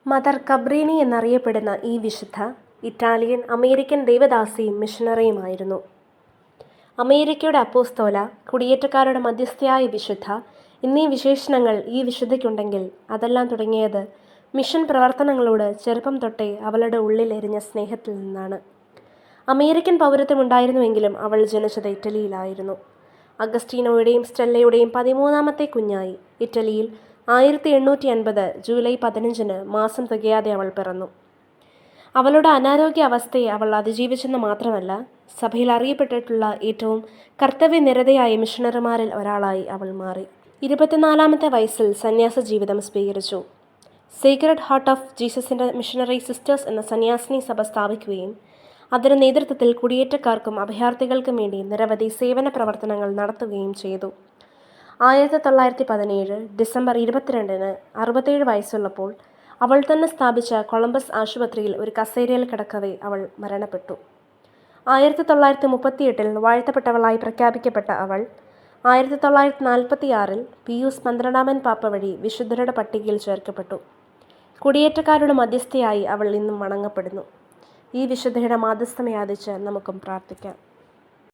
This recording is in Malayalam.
മദർ കബ്രീനി എന്നറിയപ്പെടുന്ന ഈ വിശുദ്ധ ഇറ്റാലിയൻ അമേരിക്കൻ ദൈവദാസിയും മിഷണറിയുമായിരുന്നു. അമേരിക്കയുടെ അപ്പോസ്തോല, കുടിയേറ്റക്കാരുടെ മധ്യസ്ഥയായ വിശുദ്ധ എന്നീ വിശേഷണങ്ങൾ ഈ വിശുദ്ധയ്ക്കുണ്ടെങ്കിൽ അതെല്ലാം തുടങ്ങിയത് മിഷൻ പ്രവർത്തനങ്ങളോട് ചെറുപ്പം തൊട്ടേ അവളുടെ ഉള്ളിൽ എരിഞ്ഞ സ്നേഹത്തിൽ നിന്നാണ്. അമേരിക്കൻ പൗരത്വമുണ്ടായിരുന്നുവെങ്കിലും അവൾ ജനിച്ചത് ഇറ്റലിയിലായിരുന്നു. അഗസ്റ്റീനോയുടെയും സ്റ്റെല്ലയുടെയും 13ാമത്തെ കുഞ്ഞായി ഇറ്റലിയിൽ 1850 ജൂലൈ 15 മാസം തികയാതെ അവൾ പിറന്നു. അവളുടെ അനാരോഗ്യ അവസ്ഥയെ അവൾ അതിജീവിച്ചെന്ന് മാത്രമല്ല, സഭയിൽ അറിയപ്പെട്ടിട്ടുള്ള ഏറ്റവും കർത്തവ്യനിരതയായ മിഷണറിമാരിൽ ഒരാളായി അവൾ മാറി. 24ാമത്തെ വയസ്സിൽ സന്യാസ ജീവിതം സ്വീകരിച്ചു. സേക്രഡ് ഹാർട്ട് ഓഫ് ജീസസിൻ്റെ മിഷണറി സിസ്റ്റേഴ്സ് എന്ന സന്യാസിനി സഭ സ്ഥാപിക്കുകയും അതിൻ്റെ നേതൃത്വത്തിൽ കുടിയേറ്റക്കാർക്കും അഭയാർത്ഥികൾക്കും വേണ്ടി നിരവധി സേവന പ്രവർത്തനങ്ങൾ നടത്തുകയും ചെയ്തു. 1917 ഡിസംബർ 22 67 വയസ്സുള്ളപ്പോൾ അവൾ തന്നെ സ്ഥാപിച്ച കൊളംബസ് ആശുപത്രിയിൽ ഒരു കസേരയിൽ കിടക്കവേ അവൾ മരണപ്പെട്ടു. 1938 വാഴ്ത്തപ്പെട്ടവളായി പ്രഖ്യാപിക്കപ്പെട്ട അവൾ 1946 പിയൂസ് 12 പാപ്പ വഴി വിശുദ്ധരുടെ പട്ടികയിൽ ചേർക്കപ്പെട്ടു. കുടിയേറ്റക്കാരുടെ മധ്യസ്ഥയായി അവൾ ഇന്നും വണങ്ങപ്പെടുന്നു. ഈ വിശുദ്ധയുടെ മാധ്യസ്ഥം യാചിച്ച് നമുക്കും പ്രാർത്ഥിക്കാം.